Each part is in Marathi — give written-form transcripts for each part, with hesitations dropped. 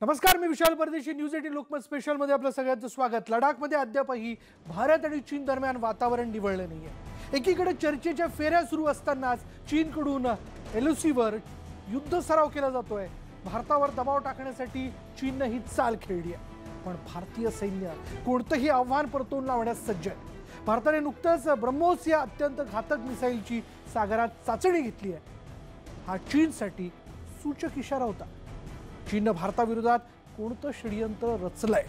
नमस्कार, मी विशाल परदेशी. न्यूज 18 लोकमत स्पेशल मध्ये आपलं सगळ्यांचं स्वागत. लडाखमध्ये अद्यापही भारत आणि चीन दरम्यान वातावरण निवळलं नाहीये. एकीकडे चर्चेच्या फेऱ्या सुरू असतानाच चीनकडून एलओसीवर युद्ध सराव केला जातोय. भारतावर दबाव टाकण्यासाठी चीनने ही चाल खेळली आहे. पण भारतीय सैन्य कोणतंही आव्हान परतवून लावण्यास सज्ज आहे. भारताने नुकतंच ब्रह्मोस या अत्यंत घातक मिसाईलची सागरात चाचणी घेतली आहे. हा चीनसाठी सूचक इशारा होता. चीनने भारताविरोधात कोणतं षडयंत्र रचलंय,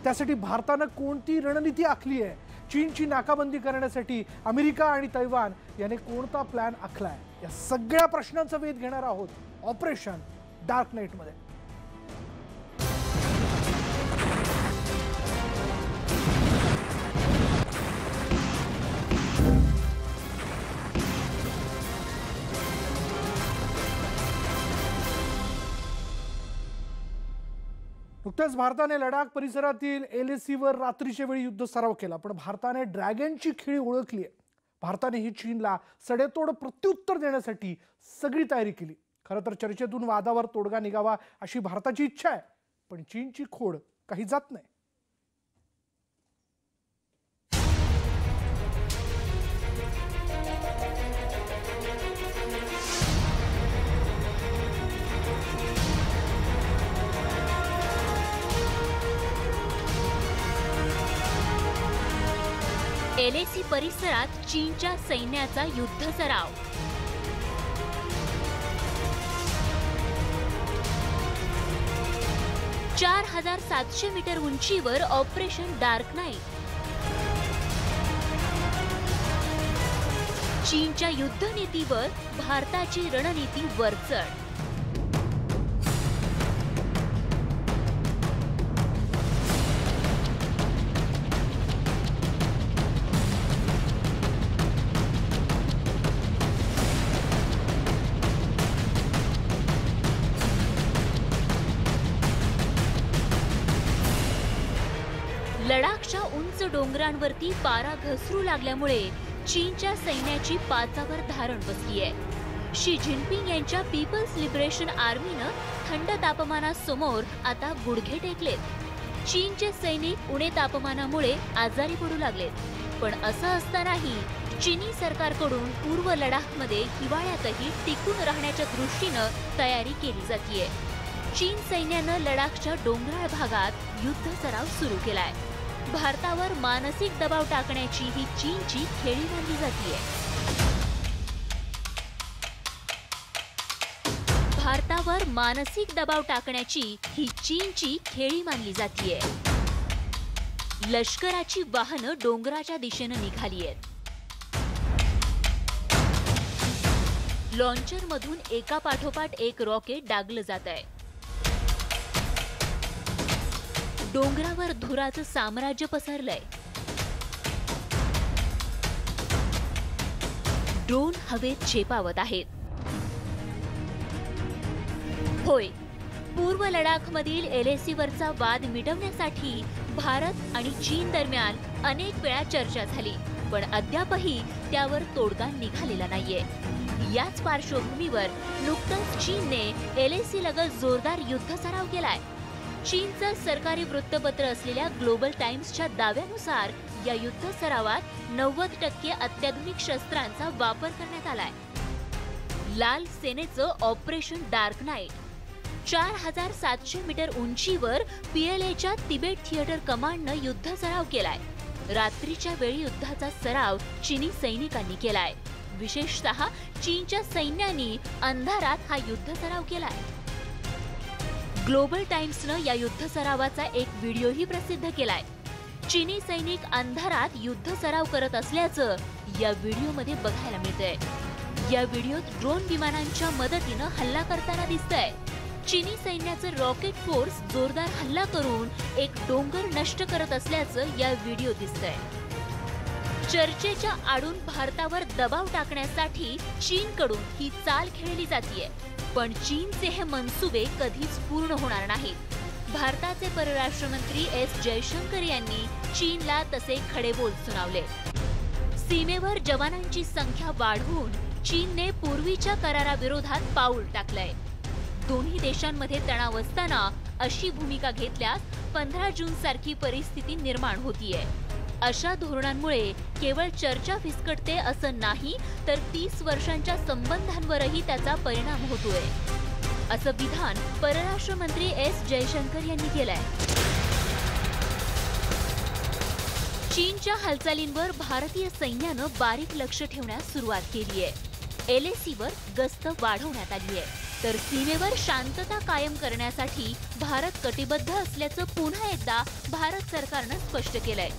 त्यासाठी भारताने कोणती रणनीती आखली आहे, चीनची नाकाबंदी करण्यासाठी अमेरिका आणि तैवान याने कोणता प्लॅन आखलाय, या सगळ्या प्रश्नांचा वेध घेणार आहोत ऑपरेशन डार्क नाईट मध्ये. नुकत्याच भारताने लडाख परिसरातील एलएसीवर रात्रीच्या वेळी युद्ध सराव केला. पण भारताने ड्रॅगनची खेळी ओळखली आहे. भारताने ही चीनला सडेतोड प्रत्युत्तर देण्यासाठी सगळी तयारी केली. खरं तर चर्चेतून वादावर तोडगा निघावा अशी भारताची इच्छा आहे, पण चीनची खोड काही जात नाही. एलएसी परिसरात चीनच्या सैन्याचा युद्ध सराव. $4,700 मीटर उंचीवर ऑपरेशन डार्क नाईट. चीनच्या युद्धनीतीवर भारताची रणनीती वरचढ. लडाखच्या उंच डोंगरांवरती पारा घसरू लागल्यामुळे चीनच्या सैन्याची पाचावर धारण बसली आहे. शी जिनपिंग यांच्या पीपल्स लिबरेशन आर्मीनं थंड तापमानासमोर आता गुडघे टेकलेत. चीनचे सैनिक उणे तापमानामुळे आजारी पडू लागलेत. पण असं असतानाही चीनी सरकारकडून पूर्व लडाखमध्ये हिवाळ्यातही टिकून राहण्याच्या दृष्टीनं तयारी केली जातीये. चीन सैन्यानं लडाखच्या डोंगराळ भागात युद्ध सराव सुरू केलाय. भारतावर मानसिक दबाव टाकण्याची ही चीनची खेळी मानली जातीये. भारतावर मानसिक दबाव टाकण्याची ही चीनची खेळी मानली जातीये. लष्कराची वाहनं डोंगराच्या दिशेनं निघाली आहेत. लॉन्चरमधून एका पाठोपाठ एक रॉकेट डागलं जात आहे. डोंगरावर धुराचं साम्राज्य पसरलंय. ड्रोन हवेत झेपावत आहेत. होय, पूर्व लडाखमधील एलएसीवरचा वाद मिटवण्यासाठी भारत आणि चीन दरम्यान अनेक वेळा चर्चा झाली, पण अद्यापही त्यावर तोडगा निघालेला नाहीये. याच पार्श्वभूमीवर नुकतंच चीनने एलएसी लगत जोरदार युद्ध सराव केलाय. चीनचं सरकारी वृत्तपत्र असलेल्या ग्लोबल टाइम्सच्या दाव्यानुसार या युद्ध सरावात 90% अत्याधुनिक शस्त्रांचा वापर करण्यात आलाय. लाल सेनेचं ऑपरेशन डार्क नाईट. 4,700 मीटर उंचीवर पीएलएच्या तिबेट थिएटर कमांडनं युद्ध सराव केलाय. रात्रीच्या वेळी युद्धाचा सराव चीनी सैनिकांनी केलाय. विशेषतः चीनच्या सैन्याने अंधारात हा युद्ध सराव केलाय. ग्लोबल टाइम्सनं या युद्ध सरावाचा एक व्हिडिओही प्रसिद्ध केलाय. चीनी सैनिक अंधारात युद्ध सराव करत असल्याचं या व्हिडिओमध्ये बघायला मिळतंय. या व्हिडिओत ड्रोन विमानांच्या मदतीनं हल्ला करताना दिसतंय. चीनी सैन्याचं रॉकेट फोर्स जोरदार हल्ला करून एक डोंगर नष्ट करत असल्याचं या व्हिडिओ दिसतंय. चर्चेच्या आडून भारतावर दबाव टाकण्यासाठी चीनकडून ही चाल खेळली जातीये. पण चीनचे हे मनसुबे कधीच पूर्ण होणार नाहीत. भारताचे परराष्ट्र मंत्री एस जयशंकर यांनी चीनला तसे खडेबोल सुनावले. सीमेवर जवानांची संख्या वाढवून चीनने पूर्वीच्या कराराविरोधात पाऊल टाकलंय. दोन्ही देशांमध्ये तणाव असताना अशी भूमिका घेतल्यास 15 जून सारखी परिस्थिती निर्माण होतीये. अशा धोरणांमुळे केवळ चर्चा फिसकटते असं नाही, तर 30 वर्षांच्या संबंधांवरही त्याचा परिणाम होतोय, असं विधान परराष्ट्र मंत्री एस जयशंकर यांनी केलंय. चीनच्या हालचालींवर भारतीय सैन्यानं बारीक लक्ष ठेवण्यास सुरुवात केली आहे. LACवर गस्त वाढवण्यात आली आहे, तर सीमेवर शांतता कायम करण्यासाठी भारत कटिबद्ध असल्याचं पुन्हा एकदा भारत सरकारनं स्पष्ट केलंय.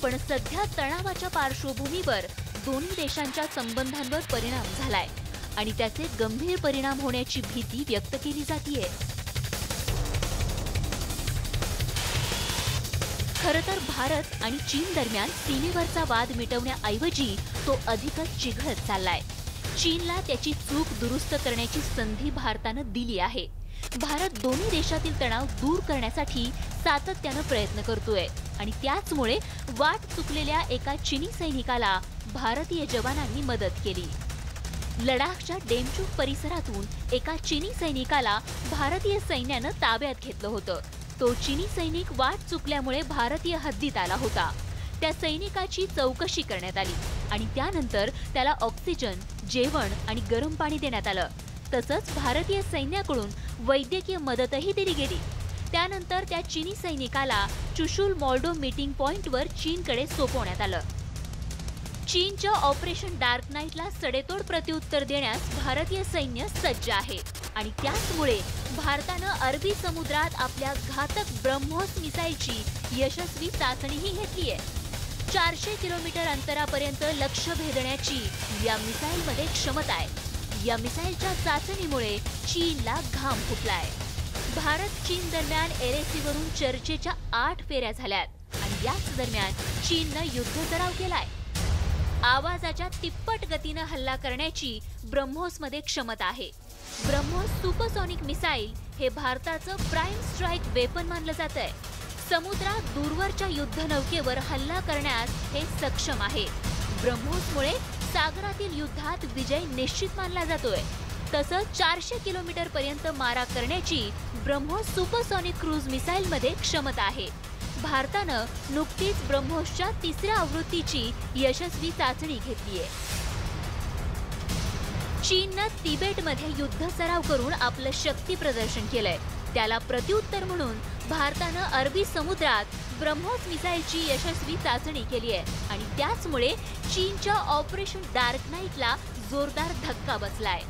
पण सध्या तणावाच्या पार्श्वभूमीवर दोन्ही देशांच्या संबंधांवर परिणाम झालाय आणि त्याचे गंभीर परिणाम होण्याची भीती व्यक्त केली जातीये. खरं तर भारत आणि चीन दरम्यान सीमेवरचा वाद मिटवण्याऐवजी तो अधिकच चिघळत चाललाय. चीनला त्याची चूक दुरुस्त करण्याची संधी भारतानं दिली आहे. भारत दोन्ही देशातील तणाव दूर करण्यासाठी सातत्यानं प्रयत्न करतोय आणि त्याचमुळे वाट चुकलेल्या एका चीनी सैनिकाला भारतीय जवानांनी मदत केली. लडाखच्या डेमचूक परिसरातून एका चीनी सैनिकाला भारतीय सैन्यानं ताब्यात घेतलं होतं. तो चीनी सैनिक वाट चुकल्यामुळे भारतीय हद्दीत आला होता. त्या सैनिकाची चौकशी करण्यात आली आणि त्यानंतर त्याला ऑक्सिजन, जेवण आणि गरम पाणी देण्यात आलं. तसंच भारतीय सैन्याकडून वैद्यकीय मदतही दिली गेली. त्यानंतर त्या चीनी सैनिकाला चुशुल मॉल्डो मीटिंग पॉइंटवर चीनकडे सोपवण्यात आलं. चीनच्या ऑपरेशन डार्क नाईटला सडेतोड प्रत्युत्तर देण्यास भारतीय सैन्य सज्ज आहे आणि त्याचमुळे भारतानं अरबी समुद्रात आपल्या घातक ब्रह्मोस मिसाईलची यशस्वी चाचणीही घेतली आहे. 400 किलोमीटर अंतरापर्यंत लक्ष भेदण्याची या मिसाईलमध्ये क्षमता आहे. या मिसाईलच्या चाचणीमुळे चीनला घाम फुटलाय. भारत चीन दरम्यान LACवरून चर्चेच्या 8 फेऱ्या झाल्यात आणि याच दरम्यान चीननं युद्ध सराव केलाय. आवाजाच्या तिप्पट गतीनं हल्ला करण्याची ब्रह्मोसमध्ये क्षमता आहे. ब्रह्मोस सुपरसॉनिक मिसाईल हे भारताचं प्राईम स्ट्राईक वेपन मानलं जातंय. समुद्रात दूरवरच्या युद्धनौकेवर हल्ला करण्यास हे सक्षम आहे. ब्रह्मोसमुळे सागरातील युद्धात विजय निश्चित मानला जातोय. तसंच 400 किलोमीटर पर्यंत मारा करण्याची ब्रह्मोस सुपरसॉनिक क्रूज मिसाईलमध्ये क्षमता आहे. भारतानं नुकतीच ब्रह्मोसच्या 3ऱ्या आवृत्तीची यशस्वी चाचणी घेतलीय. चीननं तिबेटमध्ये युद्ध सराव करून आपलं शक्ती प्रदर्शन केलंय. त्याला प्रत्युत्तर म्हणून भारतानं अरबी समुद्रात ब्रह्मोस मिसाईलची यशस्वी चाचणी केली आहे आणि त्याचमुळे चीनच्या ऑपरेशन डार्क नाईटला जोरदार धक्का बसलाय.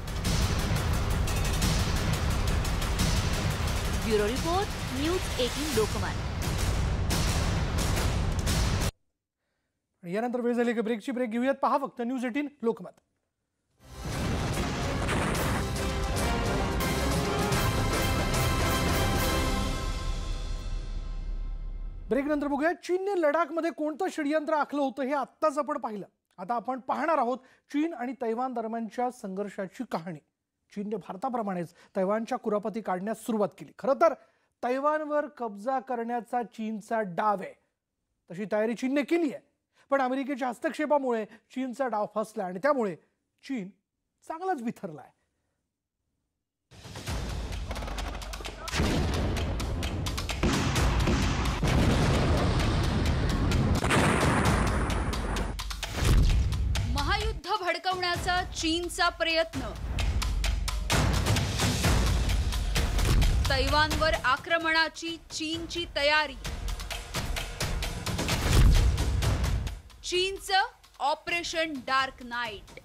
Bureau report, news 18 Lokmat. यानंतर वेळ झाली की ब्रेकची. ब्रेक घेऊयात. पहा फक्त न्यूज 18 लोकमत. ब्रेक नंतर बघूया चीनने लडाखमध्ये कोणतं षडयंत्र आखलं होतं हे आत्ताच आपण पाहिलं. आता आपण पाहणार आहोत चीन आणि तैवान दरम्यानच्या संघर्षाची कहाणी. चीनने भारताप्रमाणेच तैवानच्या कुरापती काढण्यास सुरुवात केली. खरं तर तैवानवर कब्जा करण्याचा चीनचा डाव आहे. तशी तयारी चीनने केली आहे, पण अमेरिकेच्या हस्तक्षेपामुळे चीनचा डाव फसला आणि त्यामुळे चीन चांगलाच बिथरला आहे. महायुद्ध भडकवण्याचा चीनचा प्रयत्न, तैवानवर आक्रमणाची चीनची तयारी, चीनचं ऑपरेशन डार्क नाईट.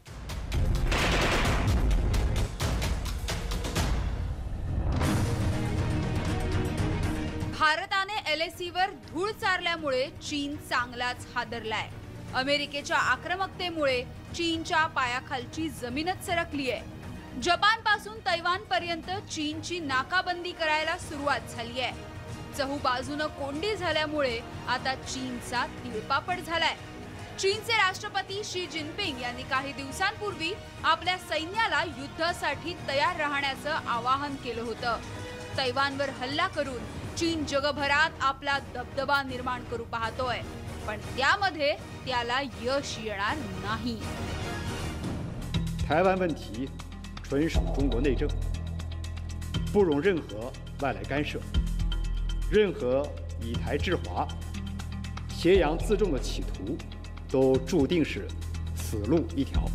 भारताने LACवर धूळ चारल्यामुळे चीन चांगलाच हादरलाय. अमेरिकेच्या आक्रमकतेमुळे चीनच्या पायाखालची जमीनच सरकली आहे. जपान पासून तैवान पर्यंत चीनची नाकाबंदी करायला सुरुवात झाली आहे. चहूबाजूनं कोंडी झाल्यामुळे आता चीनचा तिळपापड झालाय. चीनचे राष्ट्रपती शी जिनपिंग यांनी काही दिवसांपूर्वी आपल्या सैन्याला युद्धासाठी तयार राहण्याचं आवाहन केलं होतं. तैवानवर हल्ला करून चीन जगभरात आपला दबदबा निर्माण करू पाहतोय, पण त्यामध्ये त्याला यश येणार नाही. 台湾问题纯属中国内政，不容任何外来干涉。任何以台制华、挟洋自重的企图，都注定是死路一条。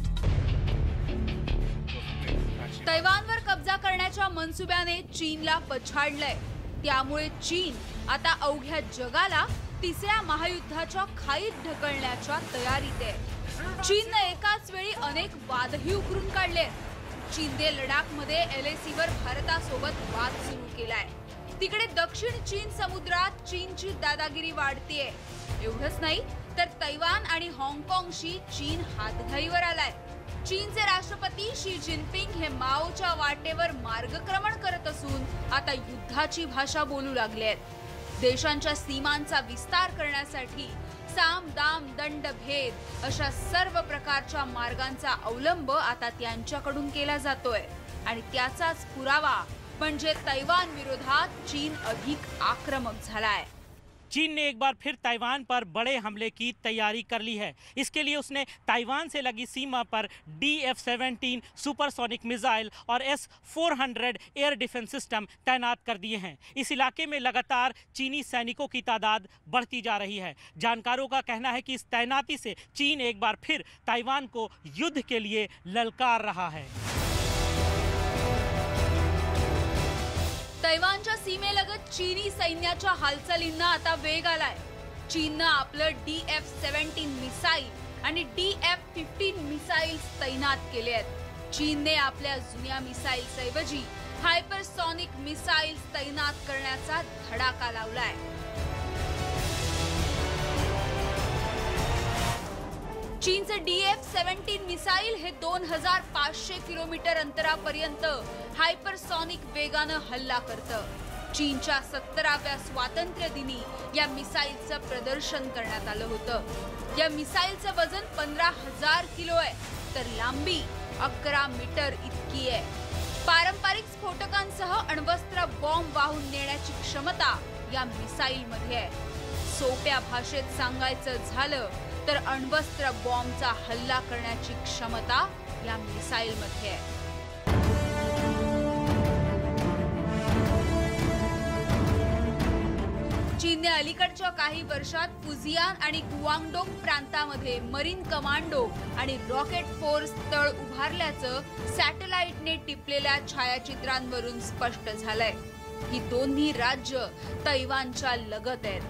तैवानवर कब्जा करण्याच्या मनसुब्याने चीनला पछाडलंय. त्यामुळे चीन आता अवघ्या जगाला तिसऱ्या महायुद्धाच्या खाईत ढकलण्याच्या तयारीत आहे. चीनने एकाच वेळी अनेक वादही उकरून काढले. चीनने लडाखमध्ये LACवर भारतासोबत वाद सुरू केलाय. तिकडे दक्षिण चीन समुद्रात चीनची दादागिरी वाढतेय. एवढंच नाही तर तैवान आणि हाँगकाँगशी चीन हातघाईवर आलाय. चीनचे राष्ट्रपती शी जिनपिंग हे माओच्या वाटेवर मार्गक्रमण करत असून आता युद्धाची भाषा बोलू लागले आहेत. देशांच्या सीमांचा विस्तार करण्यासाठी साम दाम दंड भेद अशा सर्व प्रकारच्या मार्गांचा अवलंब आता त्यांच्याकडून केला जातोय. आणि त्याचाच पुरावा म्हणजे तैवान विरोधात चीन अधिक आक्रमक झालाय. चीन ने एक बार फिर ताइवान पर बड़े हमले की तैयारी कर ली है. इसके लिए उसने ताइवान से लगी सीमा पर DF-17 सुपरसोनिक मिसाइल और S-400 एयर डिफेंस सिस्टम तैनात कर दिए हैं. इस इलाके में लगातार चीनी सैनिकों की तादाद बढ़ती जा रही है. जानकारों का कहना है कि इस तैनाती से चीन एक बार फिर ताइवान को युद्ध के लिए ललकार रहा है. तैवानच्या सीमेलगत चीनी सैन्याच्या हालचालींना आता वेग आलाय. चीननं आपलं DF-17 मिसाईल आणि DF-15 मिसाईल्स तैनात केले आहेत. चीनने आपल्या जुन्या मिसाईल्सऐवजी हायपरसॉनिक मिसाईल्स तैनात करण्याचा धडाका लावलाय. चीनचे DF-17 मिसाईल हे 2500 किलोमीटर अंतरापर्यंत हायपरसॉनिक वेगानं हल्ला करतं. चीनच्या 17व्या स्वातंत्र्य दिनी या मिसाईलचं प्रदर्शन करण्यात आलं होतं. या मिसाईलचं वजन 15,000 किलो आहे तर लांबी 11 मीटर इतकी आहे. पारंपरिक स्फोटकांसह अण्वस्त्र बॉम्ब वाहून नेण्याची क्षमता या मिसाईलमध्ये आहे. सोप्या भाषेत सांगायचं झालं तर अण्वस्त्र बॉम्बचा हल्ला करण्याची क्षमता या मिसाईलमध्ये आहे. चीनने अलीकडच्या काही वर्षात फुजियान आणि गुआंगडोंग प्रांतामध्ये मरीन कमांडो आणि रॉकेट फोर्स तळ उभारल्याचं सॅटेलाइटने टिपलेल्या छायाचित्रांवरून स्पष्ट झालंय. ही दोन्ही राज्य तैवानच्या लगत आहेत.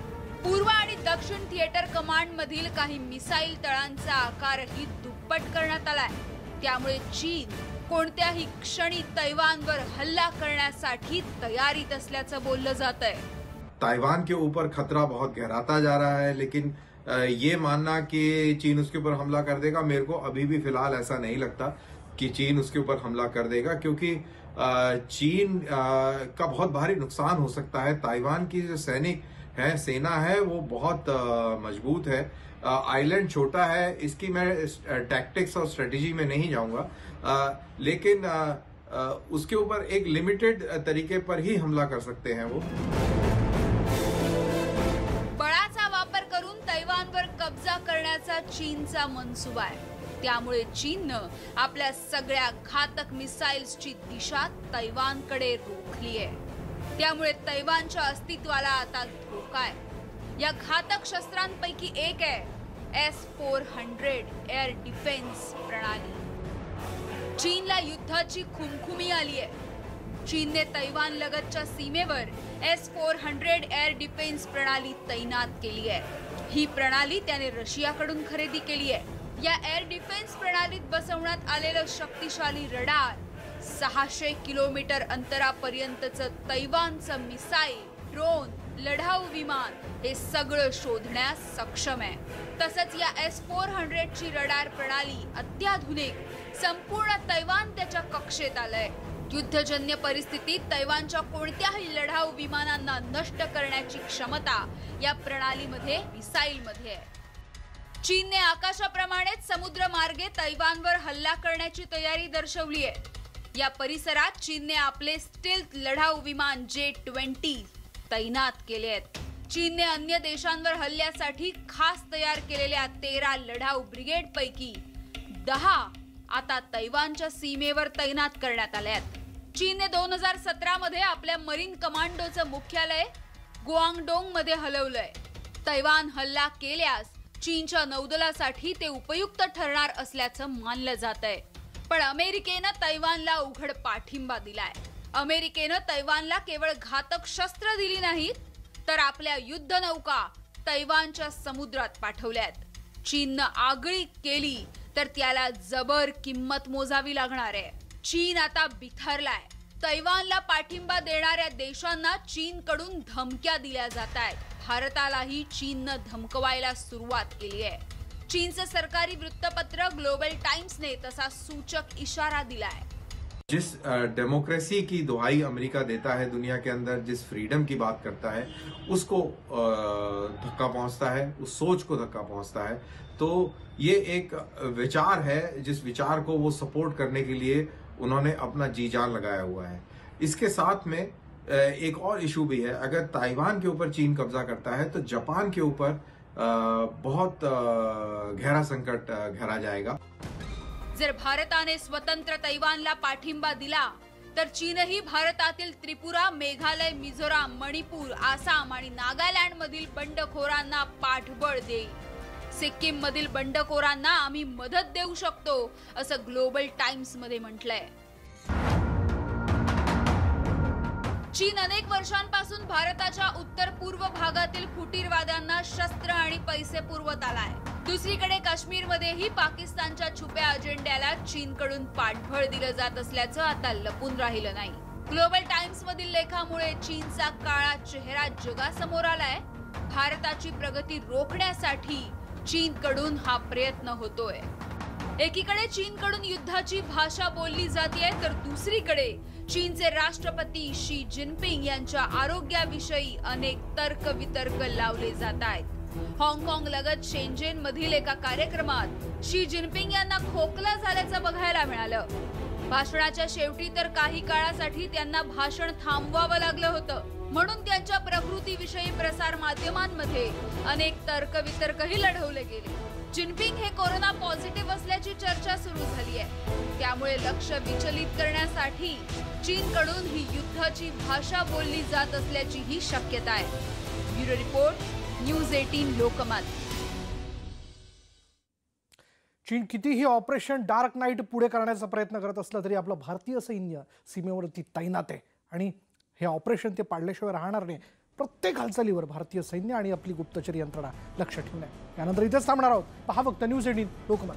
पूर्व आणि दक्षिण थिएटर कमांड मधील काही मिसाईल तळांचा आकारही दुप्पट करण्यात आलाय. त्यामुळे चीन कोणत्याही क्षणी तैवानवर हल्ला करण्यासाठी तयारीत असल्याचं बोललं जातंय. ताइवान के ऊपर खतरा बहुत गहराता जा रहा है, लेकिन ये मानना कि चीन उसके ऊपर हमला कर देगा, मेरे को अभी भी फिलहाल ऐसा नहीं लगता कि चीन उसके ऊपर हमला कर देगा, क्योंकि चीन का बहुत भारी नुकसान हो सकता है. ताइवान की जो सैनिक है, सेना है, वो बहुत मजबूत है. आइलैंड छोटा है, इसकी मैं टैक्टिक्स और स्ट्रेटेजी में नहीं जाऊंगा, लेकिन उसके ऊपर एक लिमिटेड तरीके पर ही हमला कर सकते हैं. वो बळाचा वापर करून तैवानवर कब्जा करण्याचा चीनचा मनसुबा आहे. त्यामुळे चीननं आपल्या सगळ्या घातक मिसाईल्सची दिशा तैवानकडे रोखली आहे. त्यामुळे तैवानच्या अस्तित्वाला आता धोका आहे. या घातक शस्त्रांपैकी एक आहे S-400 एअर डिफेन्स प्रणाली. चीनला युद्धाची खुमखुमी आली आहे. चीनने तैवान लगतच्या सीमेवर S-400 एअर डिफेन्स प्रणाली तैनात केली आहे. ही प्रणाली त्याने रशियाकडून खरेदी केली आहे. या एअर डिफेन्स प्रणालीत बसवण्यात आलेलं शक्तिशाली रडार 600 किलोमीटर अंतरापर्यंतचं तैवानचं मिसाईल, ड्रोन, लढाऊ विमान हे सगळं शोधण्यास सक्षम आहे. तसंच या S-400 ची रडार प्रणाली अत्याधुनिक, संपूर्ण तैवान त्याच्या कक्षेत आलंय. युद्धजन्य परिस्थितीत तैवानच्या कोणत्याही लढाऊ विमानांना नष्ट करण्याची क्षमता या प्रणालीमध्ये, मिसाईलमध्ये आहे. चीनने आकाशाप्रमाणेच समुद्रमार्गे तैवानवर हल्ला करण्याची तयारी दर्शवली आहे. या परिसरात चीनने आपले स्टील्थ लढाऊ विमान J-20 तैनात केले आहेत. चीनने अन्य देशांवर हल्ल्यासाठी खास तयार केलेल्या 13 लढाऊ ब्रिगेडपैकी 10 आता तैवानच्या सीमेवर तैनात करण्यात आल्या आहेत. चीनने 2017 मध्ये आपल्या मरीन कमांडोचं मुख्यालय गुआंगडोंग मध्ये हलवलंय. तैवान हल्ला केल्यास चीनच्या नौदलासाठी ते उपयुक्त ठरणार असल्याचं मानलं जातंय. पण अमेरिकेनं तैवानला उघड पाठिंबा दिलाय. अमेरिकेनं तैवानला केवळ घातक शस्त्र दिली नाहीत, तर आपल्या युद्धनौका तैवानच्या समुद्रात पाठवल्यात. चीननं आगळीक केली तर त्याला जबर किंमत मोजावी लागणार आहे. चीन आता बिथरलाय. तैवानला पाठिंबा देणाऱ्या देशांना चीनकडून धमक्या दिल्या जात आहेत. भारतालाही चीननं धमकवायला सुरुवात केली आहे. चीनचं सरकारी वृत्तपत्र ग्लोबल टाइम्सने तसा सूचक इशारा दिलाय. जिस डेमोक्रेसी की दुहाई अमेरिका देता है दुनिया के अंदर, जिस फ्रीडम की बात करता है, उसको धक्का पहुंचता है, उस सोच को धक्का पहुंचता है. तो ये एक विचार है जिस विचार को वो सपोर्ट करने के लिए उन्होंने अपना जी जान लगाया हुआ है. इसके साथ में एक और इशू भी है. अगर ताइवान के ऊपर चीन कब्जा करता है तो जापान के ऊपर बहुत गहरा संकट घेरा जाएगा. जर भारताने स्वतंत्र तैवानला पाठिंबा दिला तर चीनही भारतातील त्रिपुरा, मेघालय, मिझोराम, मणिपूर, आसाम आणि नागालँड मधील बंडखोरांना पाठबळ देईल. सिक्कीम मधील बंडखोरांना आम्ही मदत देऊ शकतो असं ग्लोबल टाइम्स मध्ये म्हटलंय. चीन अनेक वर्षांपासून भारताच्या उत्तर पूर्व भागातील फुटीरवाद्यांना शस्त्र आणि पैसे पुरवत आलाय. दुसरीकडे काश्मीरमध्येही पाकिस्तानच्या छुप्या अजेंड्याला चीनकडून पाठबळ दिलं जात असल्याचं आता लपून राहिलं नाही. ग्लोबल टाइम्स मधील लेखामुळे चीनचा काळा चेहरा जगासमोर आलाय. भारताची प्रगती रोखण्यासाठी चीनकडून हा प्रयत्न होतोय. एकीकडे चीनकडून युद्धाची भाषा बोलली जाते, तर दुसरीकडे चीनचे राष्ट्रपती शी जिनपिंग यांच्या आरोग्याविषयी अनेक तर्कवितर्क लावले जात आहेत. हाँगकाँग लगत शेंजेन मधील एका कार्यक्रमात शी जिनपिंग यांना खोकला झाल्याचं बघायला मिळालं. भाषणाच्या शेवटी तर काही काळासाठी त्यांना भाषण थांबवावं लागलं होतं. म्हणून त्यांच्या प्रकृतीविषयी प्रसार माध्यमांमध्ये अनेक तर्कवितर्कही लढवले गेले. जिनपिंग हे कोरोना पॉझिटिव्ह असल्याची चर्चा सुरू झाली आहे. त्यामुळे लक्ष विचलित करण्यासाठी चीनकडून ही युद्धाची भाषा बोलली जात असल्याची ही शक्यता आहे. Bureau report, news 18 Lokmat. चीन कितीही ऑपरेशन डार्क नाईट पुढे करण्याचा प्रयत्न करत असला तरी आपलं भारतीय सैन्य सीमेवरती तैनात आहे आणि हे ऑपरेशन ते पाडल्याशिवाय राहणार नाही. प्रत्येक हालचालीवर भारतीय सैन्य आणि आपली गुप्तचर यंत्रणा लक्ष ठेवून आहे. यानंतर इथेच थांबणार आहोत. पहा फक्त न्यूज 18 लोकमत.